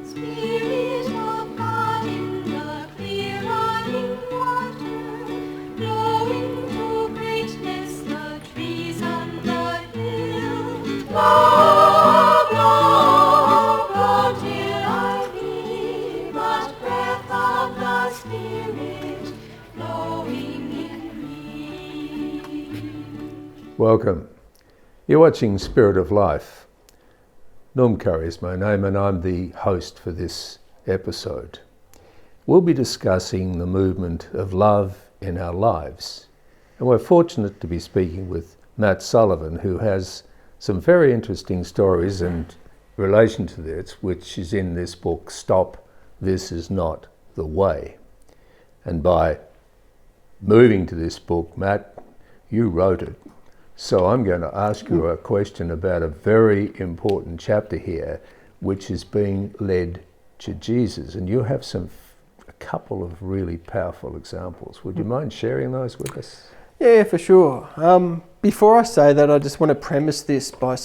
Spirit of God in the clear running water, blowing to greatness the trees on the hill. Blow, blow, blow till I hear the breath of the Spirit blowing in me. Welcome. You're watching Spirit of Life. Norm Currie is my name and I'm the host for this episode. We'll be discussing the movement of love in our lives. And we're fortunate to be speaking with Mathew Sullivan, who has some very interesting stories in relation to this, which is in this book, Stop, This Is Not the Way. And by moving to this book, Matt, you wrote it. So I'm going to ask you a question about a very important chapter here, which is being led to Jesus. And you have a couple of really powerful examples. Would you mind sharing those with us? Yeah, for sure. Before I say that, I just want to premise this by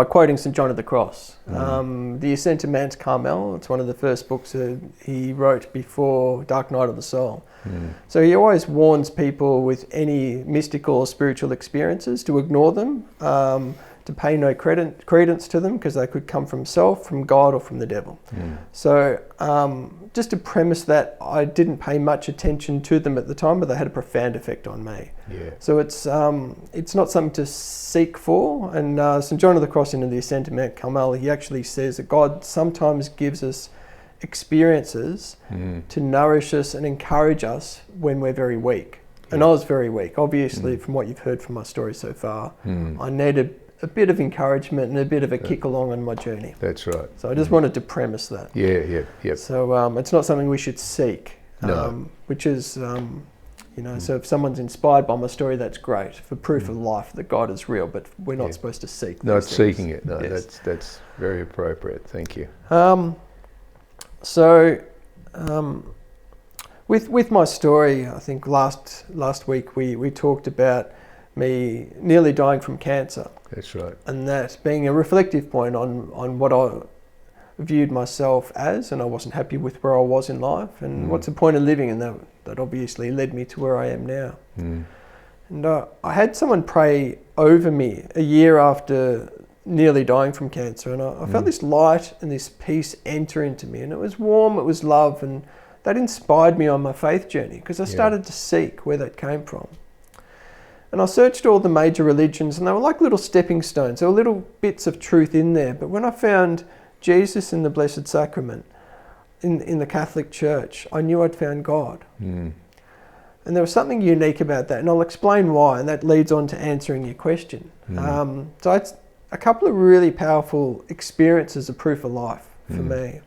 quoting St. John of the Cross. The Ascent of Mount Carmel, it's one of the first books that he wrote before Dark Night of the Soul. So he always warns people with any mystical or spiritual experiences to ignore them, to pay no credence to them, because they could come from self, from God, or from the devil. So just to premise that, I didn't pay much attention to them at the time, but they had a profound effect on me. Yeah. So it's not something to seek for. And St. John of the Cross in the Ascent of Mount Carmel, he actually says that God sometimes gives us experiences to nourish us and encourage us when we're very weak. And I was very weak. Obviously, from what you've heard from my story so far, I needed a bit of encouragement and a bit of a kick along on my journey. That's right. So I just wanted to premise that. Yeah. So it's not something we should seek, which is, so if someone's inspired by my story, that's great, for proof of life that God is real, but we're not supposed to seek Not these seeking things. it, no, Yes. that's very appropriate. Thank you. With my story, I think last week we talked about me nearly dying from cancer. That's right. And that being a reflective point on what I viewed myself as, and I wasn't happy with where I was in life, and what's the point of living, and that obviously led me to where I am now. And I had someone pray over me a year after nearly dying from cancer, and I felt this light and this peace enter into me, and it was warm, it was love, and that inspired me on my faith journey, because I started to seek where that came from. And I searched all the major religions, and they were like little stepping stones. There were little bits of truth in there. But when I found Jesus in the Blessed Sacrament, in the Catholic Church, I knew I'd found God. And there was something unique about that, and I'll explain why, and that leads on to answering your question. So it's a couple of really powerful experiences of proof of life for me.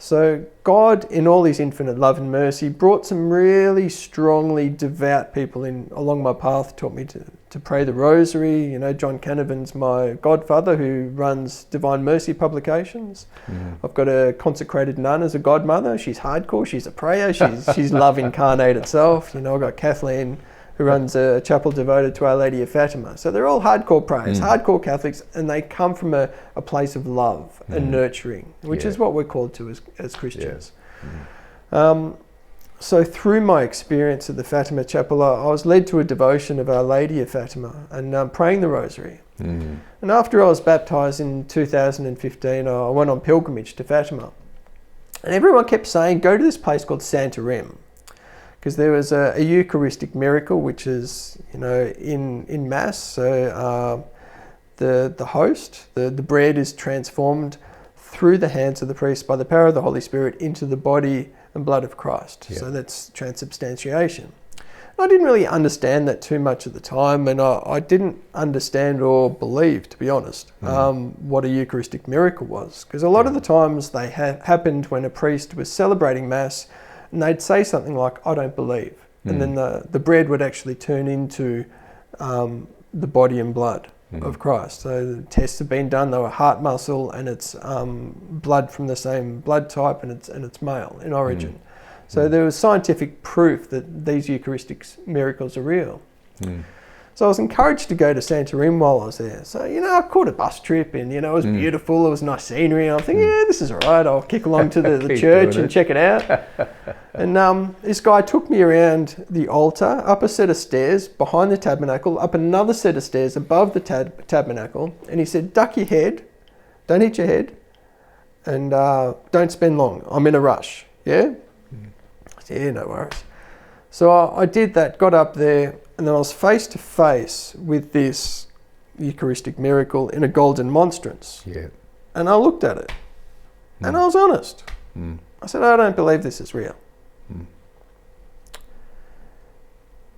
So God, in all his infinite love and mercy, brought some really strongly devout people along my path, taught me to pray the rosary. John Canavan's my godfather, who runs Divine Mercy Publications. I've got a consecrated nun as a godmother. She's hardcore, she's a prayer, she's love incarnate itself. I've got Kathleen, who runs a chapel devoted to Our Lady of Fatima. So they're all hardcore prayers, hardcore Catholics, and they come from a place of love and nurturing, which is what we're called to as Christians. So through my experience at the Fatima Chapel, I was led to a devotion of Our Lady of Fatima and praying the Rosary. And after I was baptised in 2015, I went on pilgrimage to Fatima. And everyone kept saying, go to this place called Santarem, because there was a Eucharistic miracle, which is, in Mass. So the host, the bread is transformed through the hands of the priest by the power of the Holy Spirit into the body and blood of Christ. So that's transubstantiation. I didn't really understand that too much at the time, and I didn't understand or believe, to be honest, what a Eucharistic miracle was. Because a lot of the times they happened when a priest was celebrating Mass, and they'd say something like, I don't believe. And then the bread would actually turn into the body and blood of Christ. So the tests have been done. They were heart muscle, and it's blood from the same blood type, and it's male in origin. So there was scientific proof that these Eucharistic miracles are real. So I was encouraged to go to Santorin while I was there. So, I caught a bus trip and, it was beautiful. It was nice scenery. And I'm thinking, yeah, this is all right. I'll kick along to the church and check it out. And this guy took me around the altar, up a set of stairs behind the tabernacle, up another set of stairs above the tabernacle. And he said, duck your head, don't hit your head, and don't spend long. I'm in a rush. Yeah? I said, yeah, no worries. So I did that, got up there, and then I was face to face with this Eucharistic miracle in a golden monstrance. Yeah. And I looked at it, and I was honest. I said, I don't believe this is real.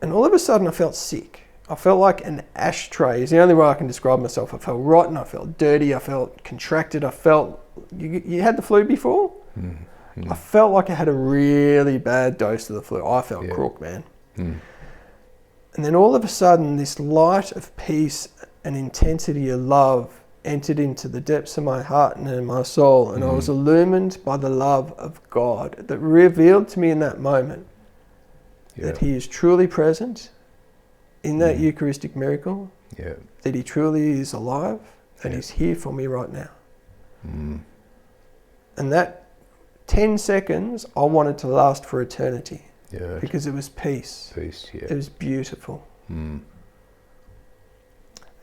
And all of a sudden I felt sick. I felt like an ashtray is the only way I can describe myself. I felt rotten, I felt dirty, I felt contracted, I felt... You had the flu before? I felt like I had a really bad dose of the flu. I felt crook, man. And then all of a sudden, this light of peace and intensity of love entered into the depths of my heart and in my soul. And I was illumined by the love of God that revealed to me in that moment that he is truly present in that Eucharistic miracle, that he truly is alive and he's here for me right now. And that 10 seconds, I wanted to last for eternity. Yeah. Because it was peace. Peace, yeah. It was beautiful.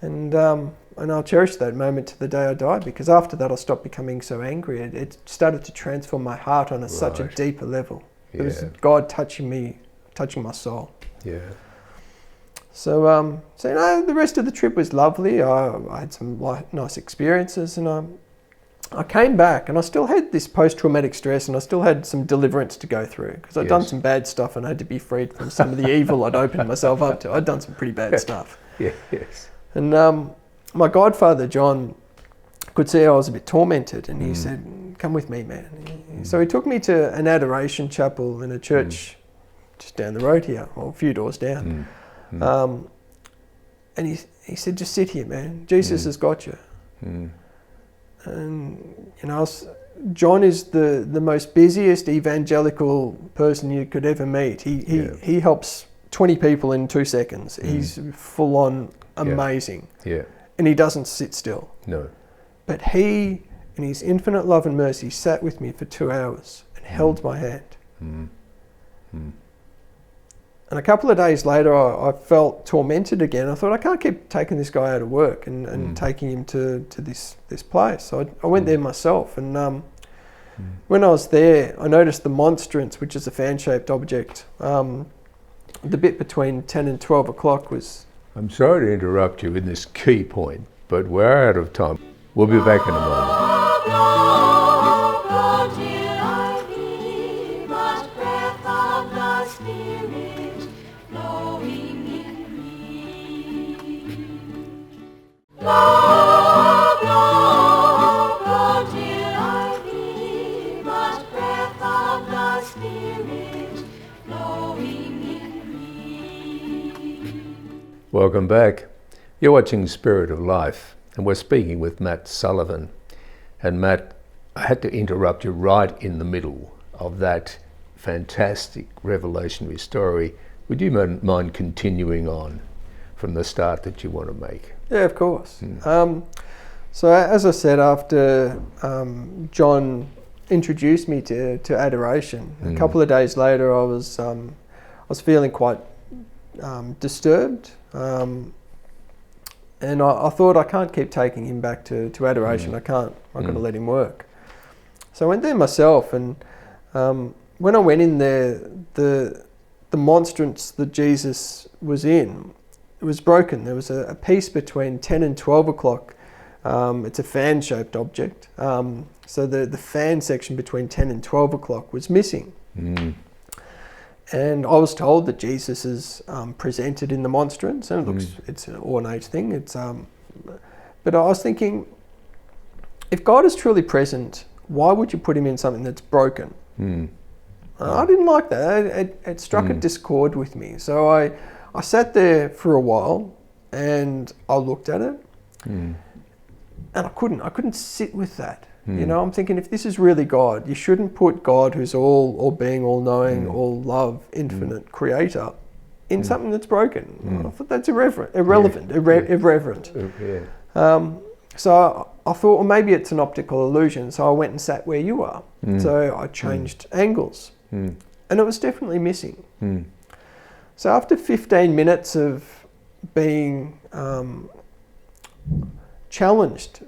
And I'll cherish that moment to the day I die, because after that I stopped becoming so angry. It started to transform my heart on such a deeper level. It was God touching me, touching my soul. Yeah. So the rest of the trip was lovely. I had some nice experiences, and I came back and I still had this post-traumatic stress, and I still had some deliverance to go through, because I'd done some bad stuff and I had to be freed from some of the evil I'd opened myself up to. I'd done some pretty bad stuff. Yes. And my godfather, John, could see I was a bit tormented, and he said, come with me, man. So he took me to an adoration chapel in a church just down the road here, or a few doors down. And he said, just sit here, man. Jesus has got you. And John is the most busiest evangelical person you could ever meet. He helps 20 people in 2 seconds. He's full on amazing. Yeah. And he doesn't sit still. No. But he, in his infinite love and mercy, sat with me for 2 hours and held my hand. And a couple of days later, I felt tormented again. I thought, I can't keep taking this guy out of work and taking him to this place. So I went there myself. And when I was there, I noticed the monstrance, which is a fan-shaped object. The bit between 10 and 12 o'clock was... I'm sorry to interrupt you in this key point, but we're out of time. We'll be back in a moment. Welcome back. You're watching Spirit of Life, and we're speaking with Matt Sullivan. And Matt, I had to interrupt you right in the middle of that fantastic revelationary story. Would you mind continuing on from the start that you want to make? Yeah, of course. So as I said, after John introduced me to adoration, a couple of days later I was feeling quite disturbed. And I thought, I can't keep taking him back to adoration. I've got to let him work. So I went there myself, and when I went in there, the monstrance that Jesus was in, it was broken. There was a piece between 10 and 12 o'clock. It's a fan-shaped object. So the fan section between 10 and 12 o'clock was missing. And I was told that Jesus is presented in the monstrance, and it's an ornate thing. But I was thinking, if God is truly present, why would you put him in something that's broken? I didn't like that. It struck a discord with me. So I sat there for a while, and I looked at it, and I couldn't sit with that. I'm thinking, if this is really God, you shouldn't put God, who's all being, all knowing, all love, infinite creator, in something that's broken. I thought that's irreverent. So I thought, well, maybe it's an optical illusion. So I went and sat where you are. So I changed angles, and it was definitely missing. So after 15 minutes of being challenged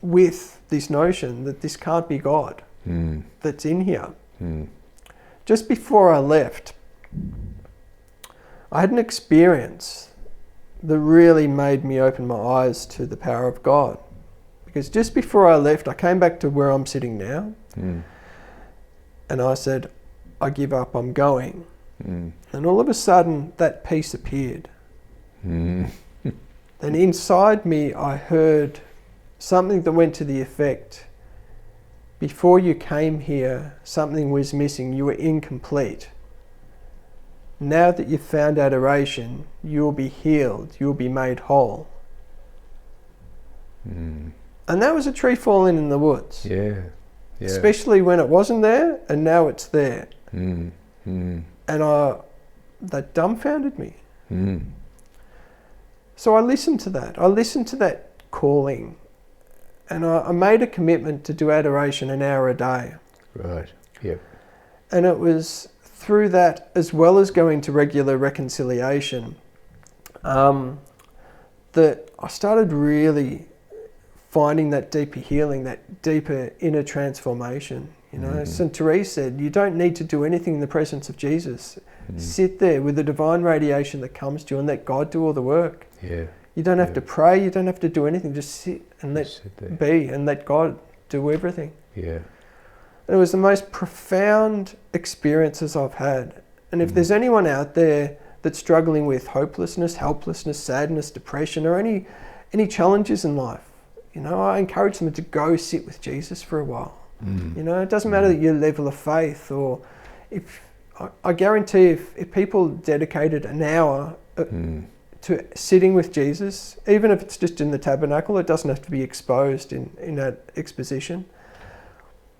with this notion that this can't be God that's in here, just before I left, I had an experience that really made me open my eyes to the power of God. Because just before I left, I came back to where I'm sitting now, and I said, I give up, I'm going. And all of a sudden, that peace appeared. And inside me, I heard something that went to the effect, before you came here, something was missing, you were incomplete. Now that you've found adoration, you will be healed, you will be made whole. And that was a tree falling in the woods. Especially when it wasn't there, and now it's there. And that dumbfounded me. So I listened to that. I listened to that calling. And I made a commitment to do adoration an hour a day. Right, yep. And it was through that, as well as going to regular reconciliation, that I started really finding that deeper healing, that deeper inner transformation. You know, St. Therese said, you don't need to do anything in the presence of Jesus. Sit there with the divine radiation that comes to you and let God do all the work. You don't have to pray, you don't have to do anything, just sit and let be and let God do everything. And it was the most profound experiences I've had. And if there's anyone out there that's struggling with hopelessness, helplessness, sadness, depression, or any challenges in life, you know, I encourage them to go sit with Jesus for a while. You know, it doesn't matter your level of faith, or if I guarantee if people dedicated an hour to sitting with Jesus, even if it's just in the tabernacle, it doesn't have to be exposed in that exposition.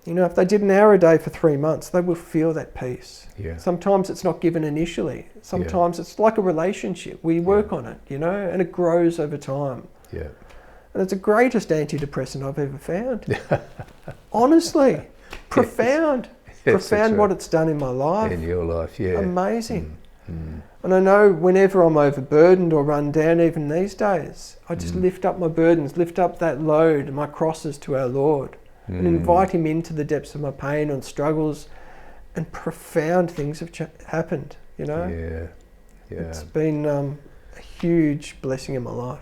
You know, if they did an hour a day for 3 months, they will feel that peace. Sometimes it's not given initially. Sometimes it's like a relationship. We work on it, you know, and it grows over time. And it's the greatest antidepressant I've ever found. Honestly, profound. Profound what it's done in my life. In your life, Amazing. And I know whenever I'm overburdened or run down, even these days, I just lift up my burdens, lift up that load, my crosses to our Lord, and invite him into the depths of my pain and struggles, and profound things have happened, you know? It's been a huge blessing in my life.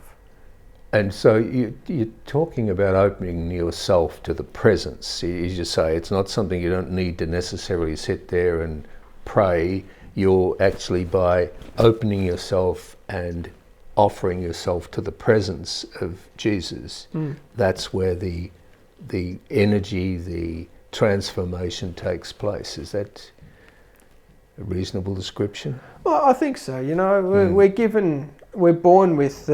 And so you're talking about opening yourself to the presence. As you say, it's not something you don't need to necessarily sit there and pray. You're actually, by opening yourself and offering yourself to the presence of Jesus, that's where the energy, the transformation takes place. Is that a reasonable description? Well, I think so. You know, we're born with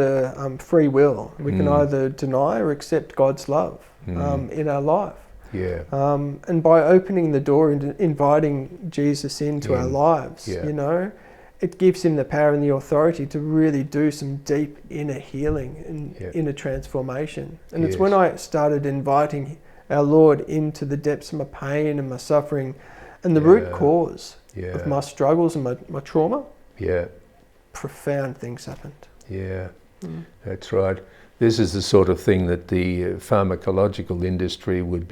free will. We can either deny or accept God's love in our life. And by opening the door and inviting Jesus into our lives, you know, it gives him the power and the authority to really do some deep inner healing and inner transformation. And it's when I started inviting our Lord into the depths of my pain and my suffering and the root cause of my struggles and my trauma. Profound things happened. That's right. This is the sort of thing that the pharmacological industry would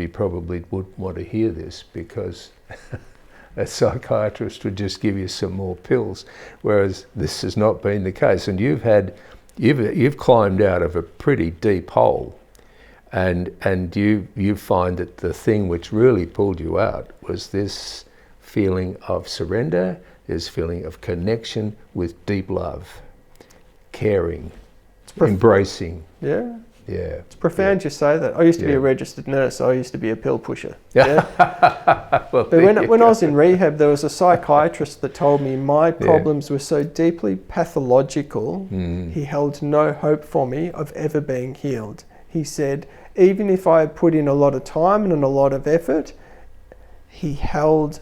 want to hear this, because a psychiatrist would just give you some more pills, whereas this has not been the case. And you've climbed out of a pretty deep hole, and you find that the thing which really pulled you out was this feeling of surrender, this feeling of connection with deep love, caring, embracing. It's profound you say that. I used to be a registered nurse. I used to be a pill pusher. Well, but when I was in rehab, there was a psychiatrist that told me my problems were so deeply pathological, he held no hope for me of ever being healed. He said, even if I put in a lot of time and a lot of effort, he held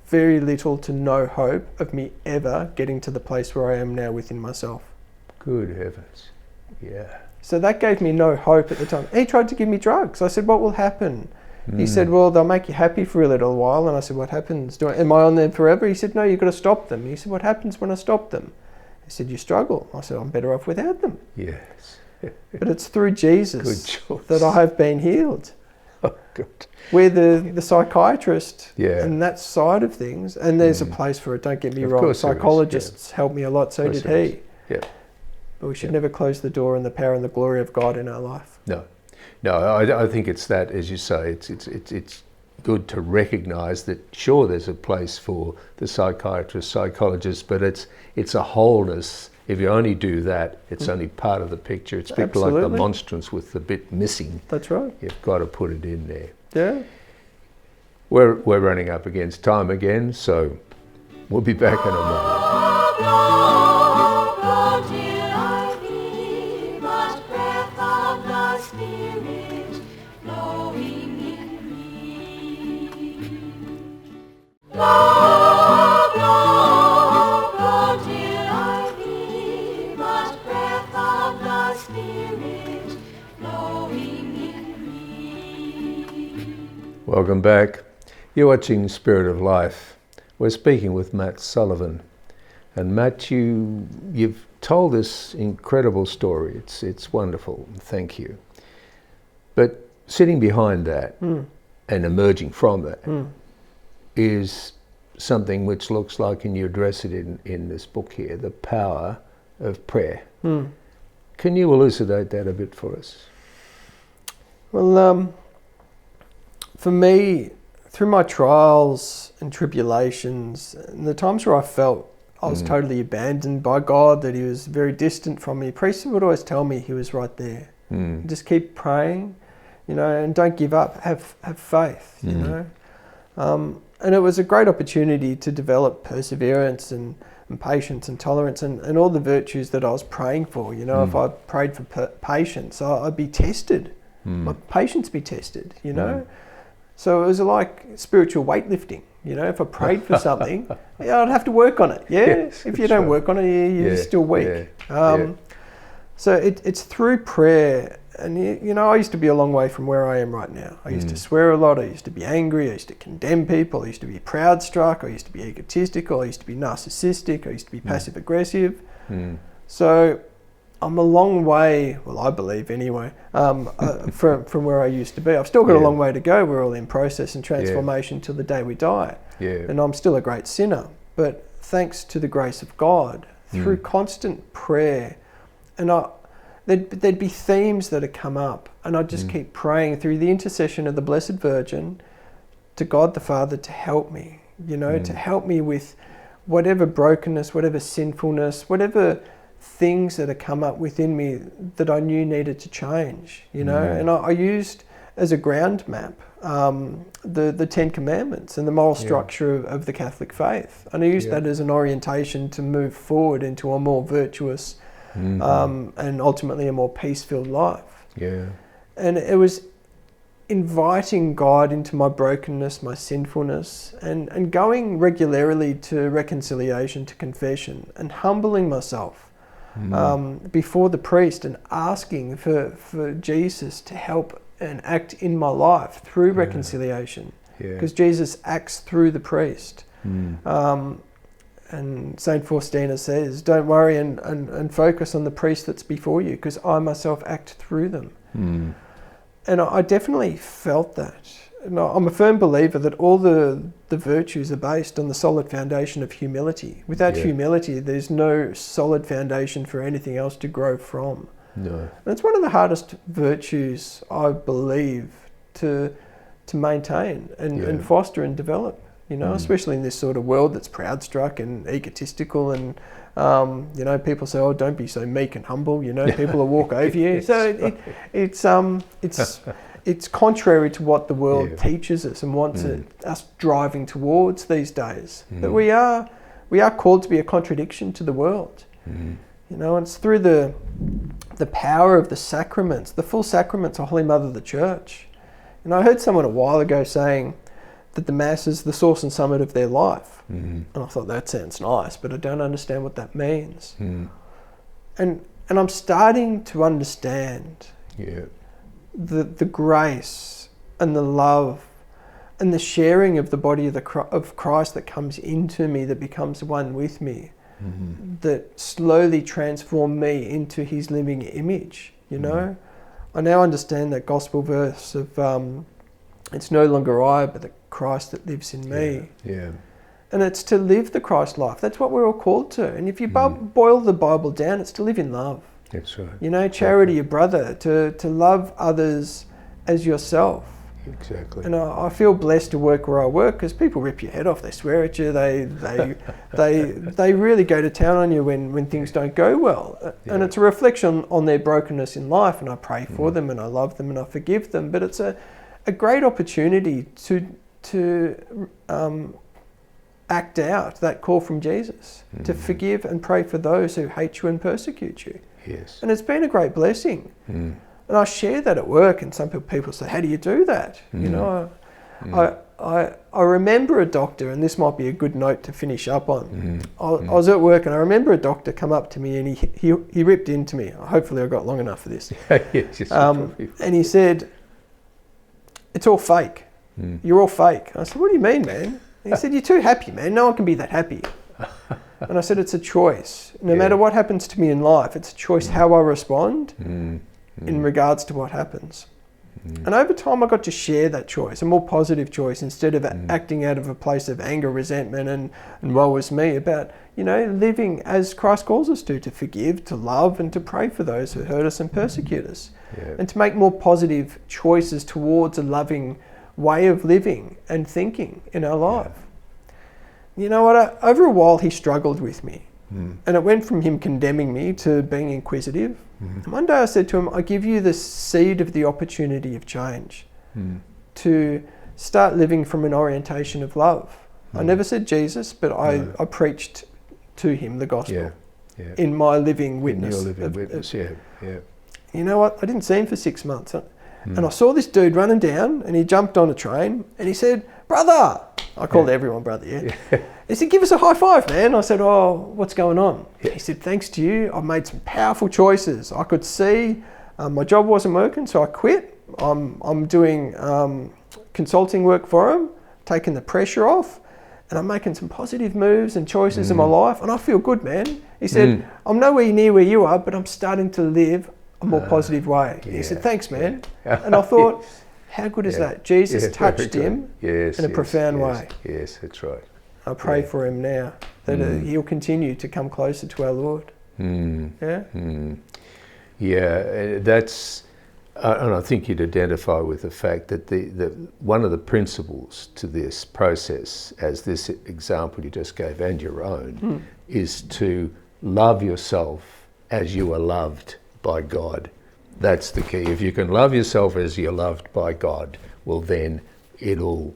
very little to no hope of me ever getting to the place where I am now within myself. Good heavens. Yeah. So that gave me no hope at the time. He tried to give me drugs. I said, what will happen? He said, well, they'll make you happy for a little while. And I said, what happens? Am I on them forever? He said, no, you've got to stop them. He said, what happens when I stop them? He said, you struggle. I said, I'm better off without them. Yes. But it's through Jesus that I have been healed. Oh, good. We're the psychiatrist and that side of things. And there's a place for it, don't get me wrong. Psychologists helped me a lot, so did he. Yeah. But we should never close the door on the power and the glory of God in our life. No, I think it's that, as you say, it's good to recognise that, sure, there's a place for the psychiatrist, psychologist, but it's a wholeness. If you only do that, it's only part of the picture. It's a bit like the monstrance with the bit missing. That's right. You've got to put it in there. Yeah. We're running up against time again, so we'll be back in a moment. Welcome back. You're watching Spirit of Life. We're speaking with Matt Sullivan. And Matt, you've told this incredible story. It's wonderful. Thank you. But sitting behind that and emerging from that is something which looks like, and you address it in this book here, the power of prayer. Can you elucidate that a bit for us? Well, for me, through my trials and tribulations, and the times where I felt I was totally abandoned by God, that he was very distant from me, priests would always tell me he was right there. Just keep praying, and don't give up. Have faith, you know. And it was a great opportunity to develop perseverance and patience and tolerance and all the virtues that I was praying for. If I prayed for patience, I'd be tested. My patience be tested, So it was like spiritual weightlifting. If I prayed for something, I'd have to work on it. Yes, if you don't work on it, you're still weak. So it's through prayer. And, I used to be a long way from where I am right now. I used to swear a lot. I used to be angry. I used to condemn people. I used to be proud struck. I used to be egotistical. I used to be narcissistic. I used to be passive aggressive. So I'm a long way, well, I believe anyway, from where I used to be. I've still got a long way to go. We're all in process and transformation till the day we die. And I'm still a great sinner. But thanks to the grace of God, through constant prayer, and there'd be themes that had come up, and I'd just keep praying through the intercession of the Blessed Virgin to God the Father to help me, to help me with whatever brokenness, whatever sinfulness, whatever things that had come up within me that I knew needed to change, and I used as a ground map the Ten Commandments and the moral structure of the Catholic faith, and I used that as an orientation to move forward into a more virtuous and ultimately a more peace-filled life. And it was inviting God into my brokenness, my sinfulness, and going regularly to reconciliation, to confession, and humbling myself before the priest and asking for Jesus to help and act in my life through reconciliation, because Jesus acts through the priest. And Saint Faustina says, don't worry and focus on the priest that's before you, because I myself act through them. And I definitely felt that. And I'm a firm believer that all the virtues are based on the solid foundation of humility. Without humility, there's no solid foundation for anything else to grow from. And it's one of the hardest virtues, I believe, to maintain and foster and develop. Especially in this sort of world that's proud-struck and egotistical, and people say, "Oh, don't be so meek and humble." People will walk over you. So it's contrary to what the world teaches us and wants us driving towards these days. But we are called to be a contradiction to the world. And it's through the power of the sacraments, the full sacraments of Holy Mother of the Church. And I heard someone a while ago saying that the Mass is the source and summit of their life. Mm. And I thought, that sounds nice, but I don't understand what that means. Mm. And I'm starting to understand Yeah. the grace and the love and the sharing of the body of Christ that comes into me, that becomes one with me, that slowly transform me into his living image, you know? I now understand that gospel verse of it's no longer I, but the Christ that lives in me. Yeah. And it's to live the Christ life. That's what we're all called to. And if you boil the Bible down, it's to live in love. That's right. You know, charity your brother, to love others as yourself. Exactly. And I feel blessed to work where I work, because people rip your head off, they swear at you, they really go to town on you when things don't go well. And it's a reflection on their brokenness in life, and I pray for them and I love them and I forgive them. But it's a great opportunity to act out that call from Jesus, to forgive and pray for those who hate you and persecute you. Yes. And it's been a great blessing. And I share that at work, and some people say, how do you do that? You know, I remember a doctor, and this might be a good note to finish up on. I was at work, and I remember a doctor come up to me, and he ripped into me. Hopefully I got long enough for this. And he said, it's all fake. You're all fake. I said, what do you mean, man? And he said, you're too happy, man. No one can be that happy. And I said, it's a choice. No matter what happens to me in life, it's a choice how I respond in regards to what happens. And over time I got to share that choice, a more positive choice, instead of acting out of a place of anger, resentment and woe is me, about, you know, living as Christ calls us to forgive, to love, and to pray for those who hurt us and persecute us. And to make more positive choices towards a loving way of living and thinking in our life. You know what, over a while he struggled with me. And it went from him condemning me to being inquisitive. And one day I said to him, I give you the seed of the opportunity of change, to start living from an orientation of love. I never said Jesus, but I preached to him the gospel in my living witness. In your living witness, You know what, I didn't see him for 6 months. And I saw this dude running down, and he jumped on a train, and he said, brother! I called everyone brother, He said, give us a high five, man. I said, oh, what's going on? He said, thanks to you, I've made some powerful choices. I could see my job wasn't working, so I quit. I'm doing consulting work for him, taking the pressure off, and I'm making some positive moves and choices in my life, and I feel good, man. He said, I'm nowhere near where you are, but I'm starting to live a more positive way. He said, thanks, man. And I thought, how good is that? Jesus touched him in a profound way. Yes, that's right. I pray for him now that he'll continue to come closer to our Lord. That's, and I think you'd identify with the fact that the one of the principles to this process, as this example you just gave and your own, is to love yourself as you are loved by God. That's the key. If you can love yourself as you're loved by God, well then it all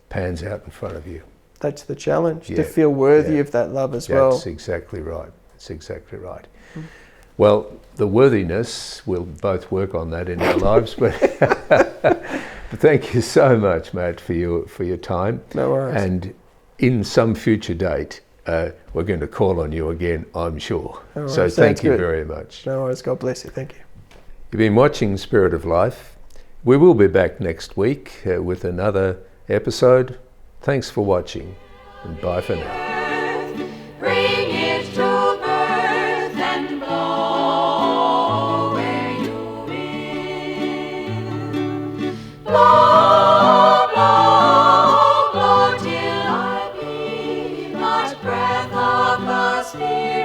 pans out in front of you. That's the challenge, to feel worthy of that love as well. That's exactly right. That's exactly right. Well, the worthiness, we'll both work on that in our lives, but thank you so much, Matt, for your time. No worries. And in some future date, we're going to call on you again, I'm sure. So thank you very much. No worries. God bless you. Thank you. You've been watching Spirit of Life. We will be back next week with another episode. Thanks for watching, and bye for now. Bring it to birth and blow where you will. Blow, blow, blow till I be but breath of the Spirit.